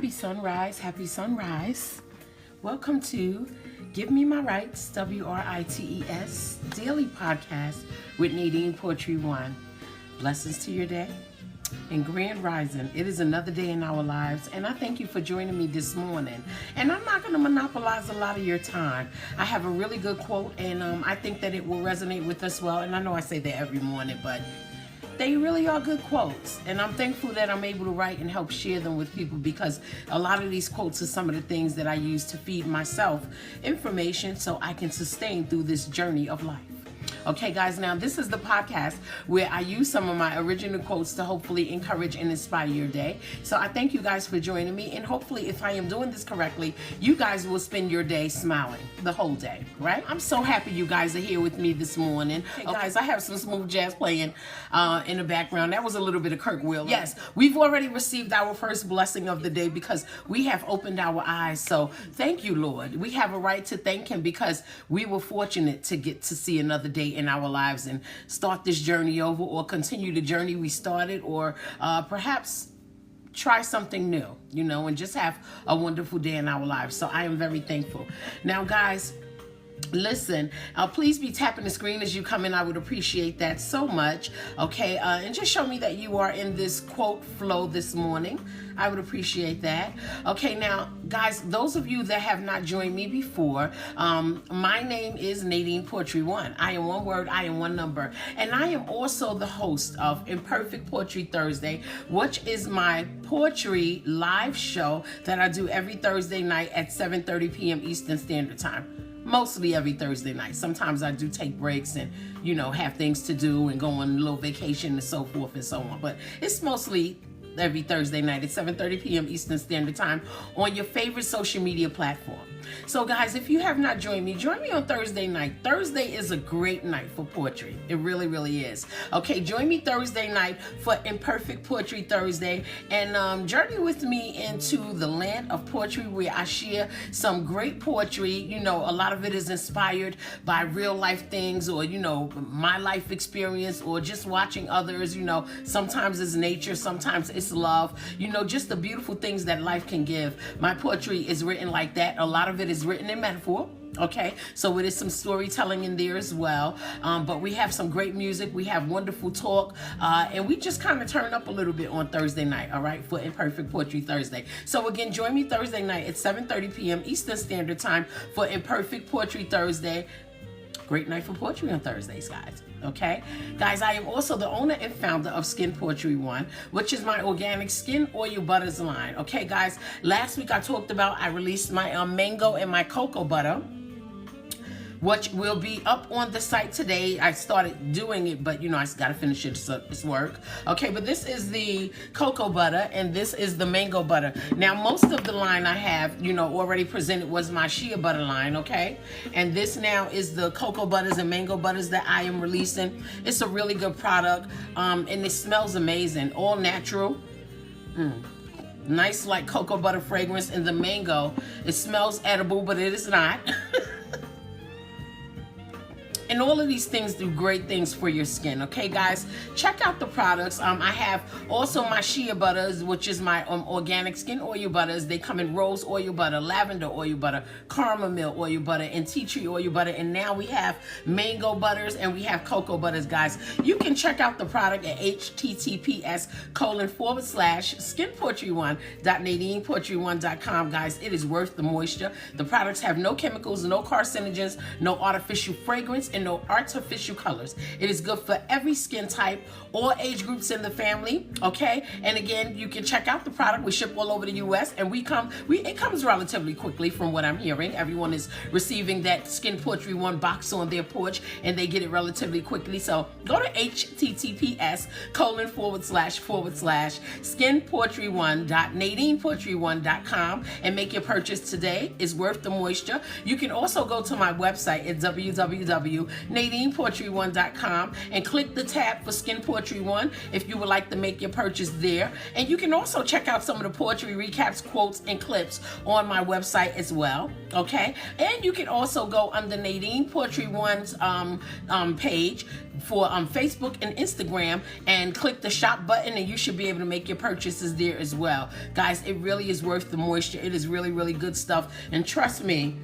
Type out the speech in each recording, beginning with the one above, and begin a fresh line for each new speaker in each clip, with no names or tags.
Happy sunrise, happy sunrise. Welcome to Give Me My Rights, WRITES, daily podcast with Nadine Poetry One. Blessings to your day and grand rising. It is another day in our lives, and I thank you for joining me this morning. And I'm not going to monopolize a lot of your time. I have a really good quote, and I think that it will resonate with us well. And I know I say that every morning, but they really are good quotes, and I'm thankful that I'm able to write and help share them with people, because a lot of these quotes are some of the things that I use to feed myself information so I can sustain through this journey of life. Okay, guys, now this is the podcast where I use some of my original quotes to hopefully encourage and inspire your day. So I thank you guys for joining me, and hopefully if I am doing this correctly, you guys will spend your day smiling the whole day, right? I'm so happy you guys are here with me this morning. Okay, guys, I have some smooth jazz playing in the background. That was a little bit of Kirk Wheeler. Yes, we've already received our first blessing of the day because we have opened our eyes. So thank you, Lord. We have a right to thank Him because we were fortunate to get to see another day in our lives and start this journey over, or continue the journey we started, or perhaps try something new, and just have a wonderful day in our lives. So I am very thankful. Now, guys, listen, please be tapping the screen as you come in. I would appreciate that so much. Okay, and just show me that you are in this quote flow this morning. I would appreciate that. Okay, now, guys, those of you that have not joined me before, my name is Nadine Poetry One. I am one word, I am one number, and I am also the host of Imperfect Poetry Thursday, which is my poetry live show that I do every Thursday night at 7:30 p.m. Eastern Standard Time. Mostly every Thursday night. Sometimes I do take breaks and, have things to do and go on a little vacation and so forth and so on. But it's mostly every Thursday night at 7:30 p.m. Eastern Standard Time on your favorite social media platform. So, guys, if you have not joined me on Thursday night. Thursday is a great night for poetry. It really, really is. Okay, join me Thursday night for Imperfect Poetry Thursday, and journey with me into the land of poetry, where I share some great poetry. A lot of it is inspired by real life things, or, my life experience, or just watching others. Sometimes it's nature, sometimes it's love, just the beautiful things that life can give. My poetry is written like that. A lot of it is written in metaphor. Okay, so it is some storytelling in there as well, but we have some great music, we have wonderful talk, and we just kind of turn up a little bit on Thursday night, all right, for Imperfect Poetry Thursday. So again, join me Thursday night at 7:30 p.m. Eastern Standard Time for Imperfect Poetry Thursday. Great night for poetry on Thursdays, guys. Okay, guys, I am also the owner and founder of Skin Poetry One, which is my organic skin oil butters line. Okay, guys, last week I released my mango and my cocoa butter, which will be up on the site today. I started doing it, but I gotta finish it, so it's work. Okay, but this is the cocoa butter, and this is the mango butter. Now, most of the line I have, already presented was my shea butter line, okay? And this now is the cocoa butters and mango butters that I am releasing. It's a really good product, and it smells amazing, all natural. Nice, like cocoa butter fragrance. And the mango, it smells edible, but it is not. And all of these things do great things for your skin. Okay, guys, check out the products. I have also my shea butters, which is my organic skin oil butters. They come in rose oil butter, lavender oil butter, chamomile oil butter, and tea tree oil butter. And now we have mango butters and we have cocoa butters, guys. You can check out the product at https://skinpoetry1.nadinepoetry1.com, guys. It is worth the moisture. The products have no chemicals, no carcinogens, no artificial fragrance, and no artificial colors. It is good for every skin type, all age groups in the family, okay? And again, you can check out the product. We ship all over the U.S. and it comes relatively quickly from what I'm hearing. Everyone is receiving that Skin Poetry One box on their porch, and they get it relatively quickly. So go to https://skinpoetry1.nadinepoetry1.com and make your purchase today. It's worth the moisture. You can also go to my website at www NadinePoetry1.com and click the tab for Skin Poetry One if you would like to make your purchase there. And you can also check out some of the poetry recaps, quotes, and clips on my website as well. Okay, and you can also go under Nadine Poetry One's page for Facebook and Instagram and click the shop button, and you should be able to make your purchases there as well. Guys, it really is worth the moisture. It is really, really good stuff. And trust me,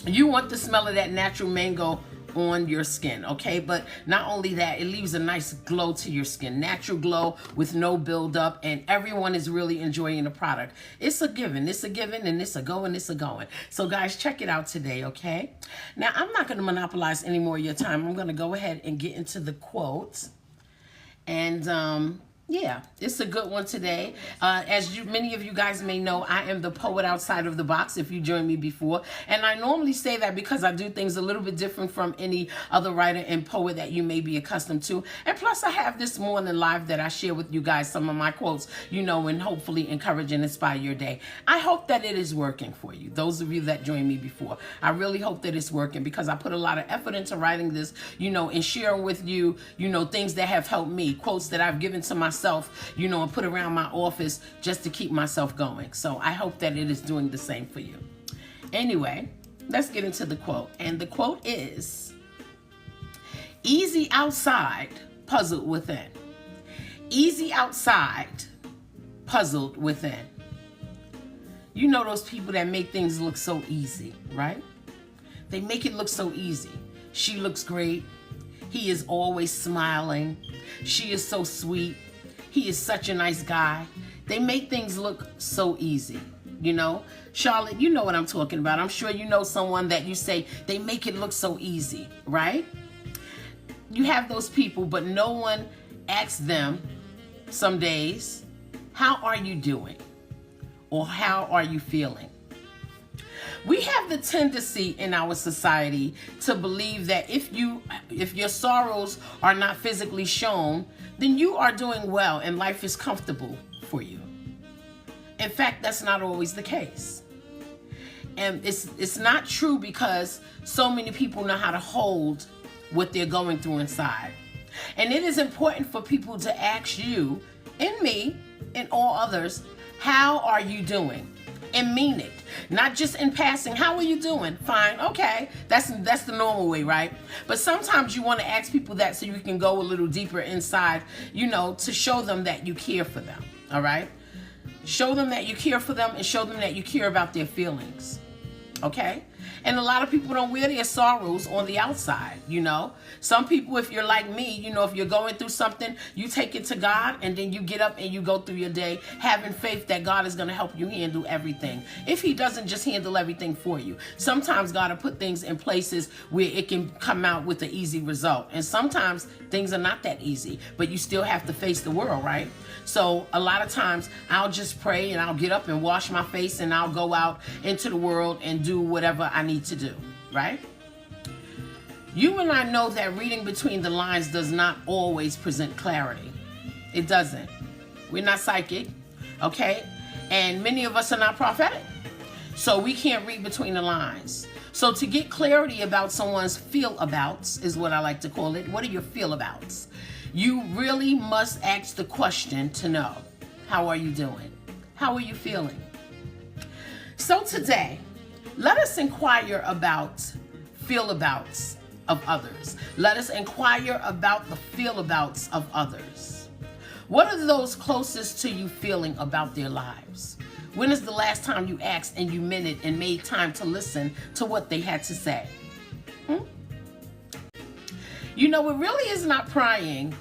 you want the smell of that natural mango on your skin, okay? But not only that, it leaves a nice glow to your skin, natural glow with no buildup, and everyone is really enjoying the product. It's a given, and it's a going. So guys, check it out today, okay? Now, I'm not going to monopolize any more of your time. I'm going to go ahead and get into the quotes. And yeah, it's a good one today. Many of you guys may know, I am the poet outside of the box if you joined me before. And I normally say that because I do things a little bit different from any other writer and poet that you may be accustomed to. And plus, I have this morning live that I share with you guys some of my quotes, you know, and hopefully encourage and inspire your day. I hope that it is working for you, those of you that joined me before. I really hope that it's working because I put a lot of effort into writing this, you know, and sharing with you, you know, things that have helped me, quotes that I've given to myself, you know, and put around my office just to keep myself going. So I hope that it is doing the same for you. Anyway, let's get into the quote. And the quote is, easy outside, puzzled within. Easy outside, puzzled within. You know those people that make things look so easy, right? They make it look so easy. She looks great. He is always smiling. She is so sweet. He is such a nice guy. They make things look so easy, you know? Charlotte, you know what I'm talking about. I'm sure you know someone that you say, they make it look so easy, right? You have those people, but no one asks them some days, how are you doing? Or how are you feeling? We have the tendency in our society to believe that if your sorrows are not physically shown, then you are doing well and life is comfortable for you. In fact, that's not always the case. And it's not true because so many people know how to hold what they're going through inside. And it is important for people to ask you, and me, and all others, how are you doing? And mean it. Not just in passing, how are you doing? Fine, okay. That's the normal way, right? But sometimes you want to ask people that so you can go a little deeper inside, you know, to show them that you care for them, all right? Show them that you care for them and show them that you care about their feelings, okay? And a lot of people don't wear their sorrows on the outside, you know. Some people, if you're like me, you know, if you're going through something, you take it to God and then you get up and you go through your day having faith that God is going to help you handle everything. If he doesn't just handle everything for you. Sometimes God will put things in places where it can come out with an easy result. And sometimes things are not that easy, but you still have to face the world, right? So a lot of times I'll just pray and I'll get up and wash my face and I'll go out into the world and do whatever I need to do, right? You and I know that reading between the lines does not always present clarity. It doesn't. We're not psychic, okay? And many of us are not prophetic. So we can't read between the lines. So to get clarity about someone's feel-abouts is what I like to call it. What are your feel-abouts? You really must ask the question to know, how are you doing? How are you feeling? So today, let us inquire about feel-abouts of others. Let us inquire about the feel-abouts of others. What are those closest to you feeling about their lives? When is the last time you asked and you meant it and made time to listen to what they had to say? You know, it really is not prying,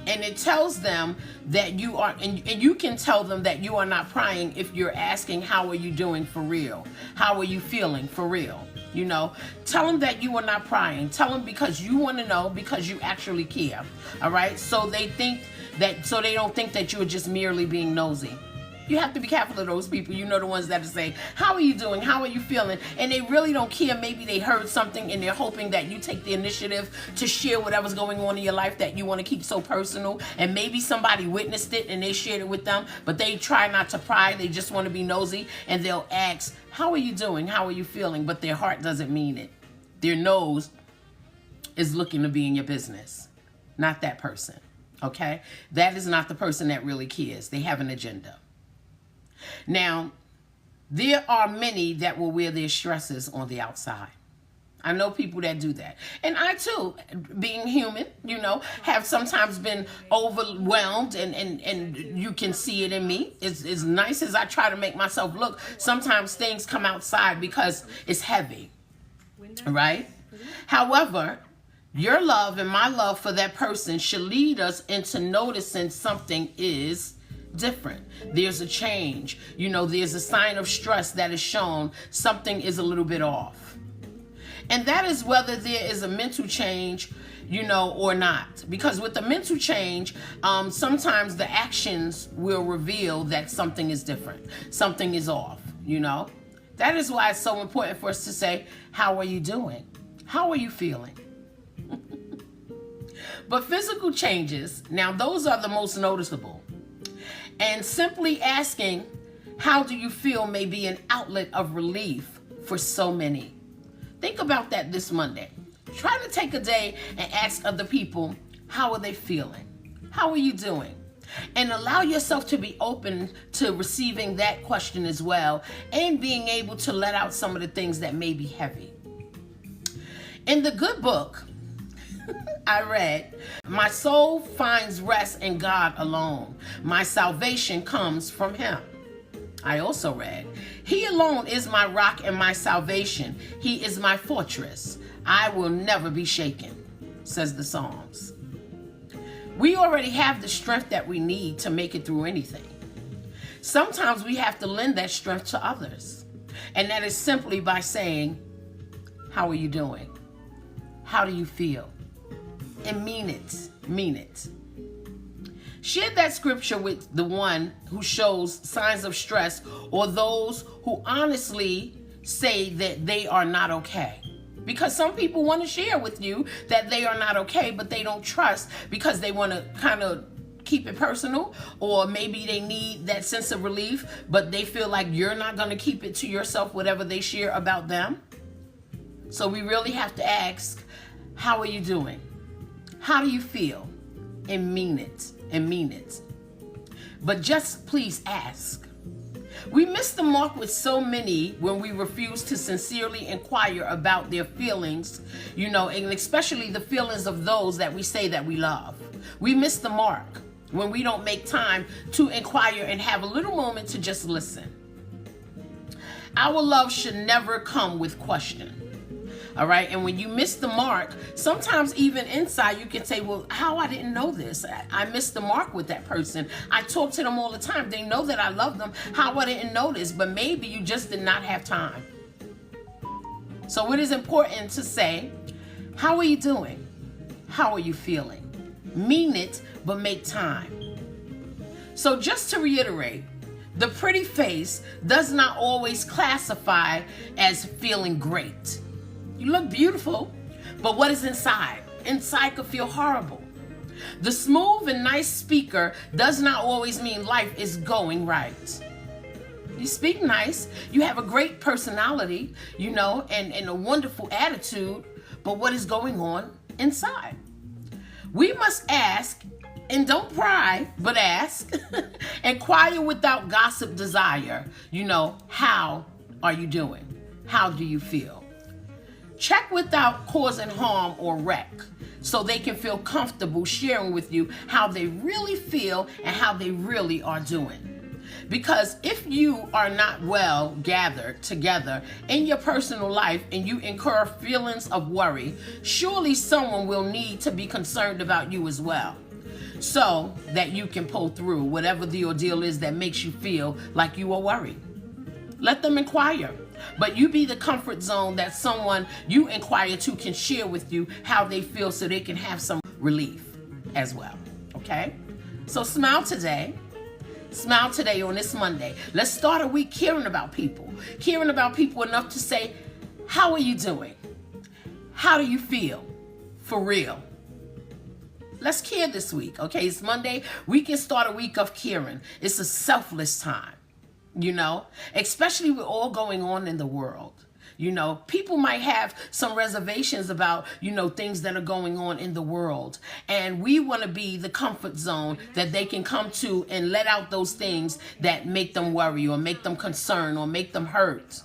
and it tells them that you are, and you can tell them that you are not prying if you're asking, how are you doing for real? How are you feeling for real? You know, tell them that you are not prying. Tell them because you want to know, because you actually care. All right. So they don't think that you're just merely being nosy. You have to be careful of those people. You know, the ones that are saying, how are you doing? How are you feeling? And they really don't care. Maybe they heard something and they're hoping that you take the initiative to share whatever's going on in your life that you want to keep so personal. And maybe somebody witnessed it and they shared it with them, but they try not to pry. They just want to be nosy, and they'll ask, how are you doing? How are you feeling? But their heart doesn't mean it. their nose is looking to be in your business. Not that person, okay? That is not the person that really cares. They have an agenda. Now, there are many that will wear their stresses on the outside. I know people that do that. And I too, being human, have sometimes been overwhelmed, and you can see it in me. As nice as I try to make myself look, sometimes things come outside because it's heavy, right? However, your love and my love for that person should lead us into noticing something is different. There's a change. There's a sign of stress that is shown. Something is a little bit off. And that is whether there is a mental change, or not. Because with the mental change, sometimes the actions will reveal that something is different. Something is off, That is why it's so important for us to say, how are you doing? How are you feeling? But physical changes, now those are the most noticeable. And simply asking, how do you feel, may be an outlet of relief for so many. Think about that this Monday. Try to take a day and ask other people, how are they feeling? How are you doing? And allow yourself to be open to receiving that question as well, and being able to let out some of the things that may be heavy. In the good book, I read, my soul finds rest in God alone. My salvation comes from him. I also read, he alone is my rock and my salvation. He is my fortress. I will never be shaken, says the Psalms. We already have the strength that we need to make it through anything. Sometimes we have to lend that strength to others. And that is simply by saying, how are you doing? How do you feel? And mean it. Mean it. Share that scripture with the one who shows signs of stress, or those who honestly say that they are not okay. Because some people want to share with you that they are not okay, but they don't trust because they want to kind of keep it personal, or maybe they need that sense of relief, but they feel like you're not going to keep it to yourself, whatever they share about them. So we really have to ask, how are you doing? How do you feel? And mean it. And mean it. But just please ask. We miss the mark with so many when we refuse to sincerely inquire about their feelings, and especially the feelings of those that we say that we love. We miss the mark when we don't make time to inquire and have a little moment to just listen. Our love should never come with question. All right. And when you miss the mark, sometimes even inside you can say, well, how I didn't know this. I missed the mark with that person. I talk to them all the time. They know that I love them. How I didn't know this, but maybe you just did not have time. So it is important to say, how are you doing? How are you feeling? Mean it, but make time. So just to reiterate, the pretty face does not always classify as feeling great. You look beautiful, but what is inside? Inside could feel horrible. The smooth and nice speaker does not always mean life is going right. You speak nice, you have a great personality, and a wonderful attitude, but what is going on inside? We must ask, and don't pry, but ask. Inquire without gossip desire. How are you doing? How do you feel? Check without causing harm or wreck, so they can feel comfortable sharing with you how they really feel and how they really are doing. Because if you are not well gathered together in your personal life and you incur feelings of worry, surely someone will need to be concerned about you as well, so that you can pull through whatever the ordeal is that makes you feel like you are worried. Let them inquire. But you be the comfort zone that someone you inquire to can share with you how they feel, so they can have some relief as well. Okay? So smile today. Smile today on this Monday. Let's start a week caring about people. Caring about people enough to say, how are you doing? How do you feel? For real. Let's care this week. Okay? It's Monday. We can start a week of caring. It's a selfless time. Especially with all going on in the world. You know, people might have some reservations about, you know, things that are going on in the world. And we want to be the comfort zone that they can come to and let out those things that make them worry or make them concerned or make them hurt.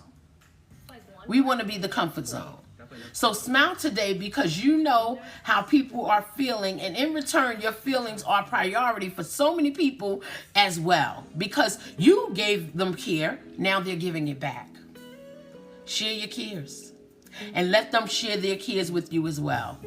We want to be the comfort zone. So smile today, because you know how people are feeling, and in return your feelings are priority for so many people as well, because you gave them care. Now they're giving it back. Share your cares and let them share their cares with you as well.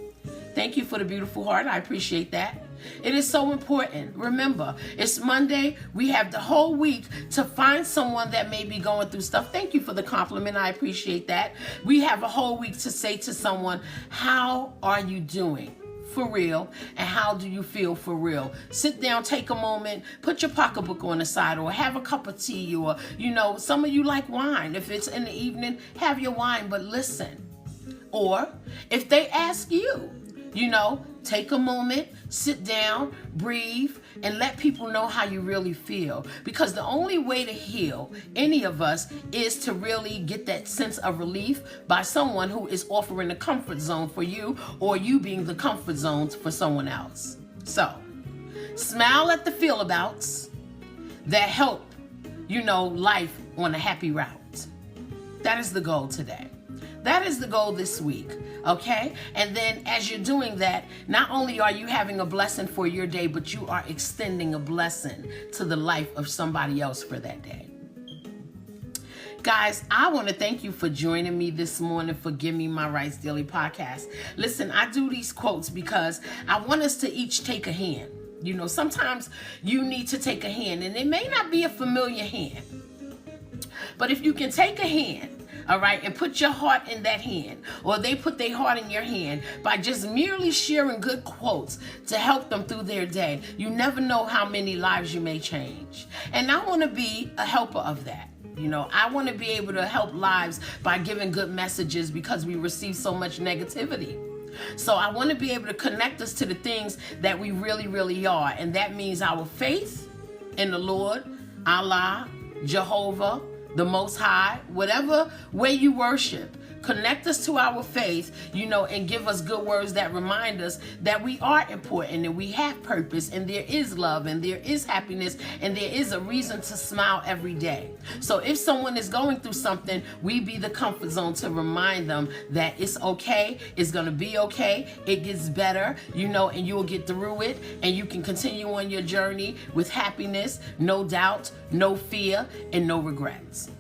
Thank you for the beautiful heart. I appreciate that. It is so important. Remember, it's Monday. We have the whole week to find someone that may be going through stuff. Thank you for the compliment. I appreciate that. We have a whole week to say to someone, how are you doing? For real, and how do you feel for real? Sit down, take a moment, put your pocketbook on the side, or have a cup of tea, or, you know, some of you like wine. If it's in the evening, have your wine, but listen. Or if they ask you, you know, take a moment, sit down, breathe, and let people know how you really feel. Because the only way to heal any of us is to really get that sense of relief by someone who is offering a comfort zone for you, or you being the comfort zone for someone else. So, smile at the feelabouts that help, you know, life on a happy route. That is the goal today. That is the goal this week, okay? And then as you're doing that, not only are you having a blessing for your day, but you are extending a blessing to the life of somebody else for that day. Guys, I want to thank you for joining me this morning for Give Me My Rights Daily Podcast. Listen, I do these quotes because I want us to each take a hand. You know, sometimes you need to take a hand, and it may not be a familiar hand. But if you can take a hand, all right, and put your heart in that hand, or they put their heart in your hand by just merely sharing good quotes to help them through their day, you never know how many lives you may change. And I want to be a helper of that. You know, I want to be able to help lives by giving good messages, because we receive so much negativity. So I want to be able to connect us to the things that we really, really are. And that means our faith in the Lord, Allah, Jehovah, the Most High, whatever way you worship. Connect us to our faith, you know, and give us good words that remind us that we are important and we have purpose, and there is love and there is happiness and there is a reason to smile every day. So if someone is going through something, we be the comfort zone to remind them that it's okay, it's going to be okay, it gets better, you know, and you'll get through it, and you can continue on your journey with happiness, no doubt, no fear, and no regrets.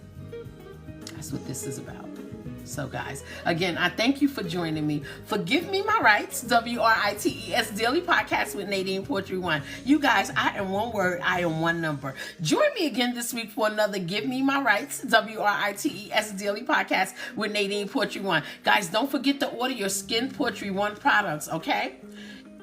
That's what this is about. So guys, again, I thank you for joining me for Give Me My Rights, WRITES Daily Podcast with Nadine Poetry One. You guys, I am one word, I am one number. Join me again this week for another Give Me My Rights, WRITES Daily Podcast with Nadine Poetry One. Guys, don't forget to order your Skin Poetry One products, okay?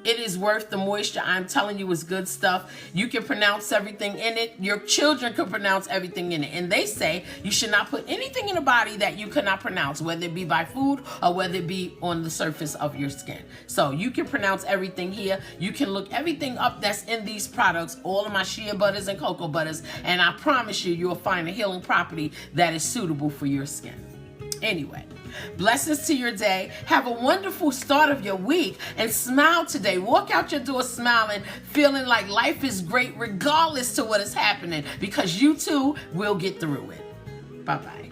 It is worth the moisture. I'm telling you, it's good stuff. You can pronounce everything in it. Your children can pronounce everything in it. And they say you should not put anything in the body that you cannot pronounce, whether it be by food or whether it be on the surface of your skin. So you can pronounce everything here. You can look everything up that's in these products, all of my shea butters and cocoa butters, and I promise you, you'll find a healing property that is suitable for your skin. Anyway, blessings to your day. Have a wonderful start of your week, and smile today. Walk out your door smiling, feeling like life is great regardless to what is happening, because you too will get through it. Bye-bye.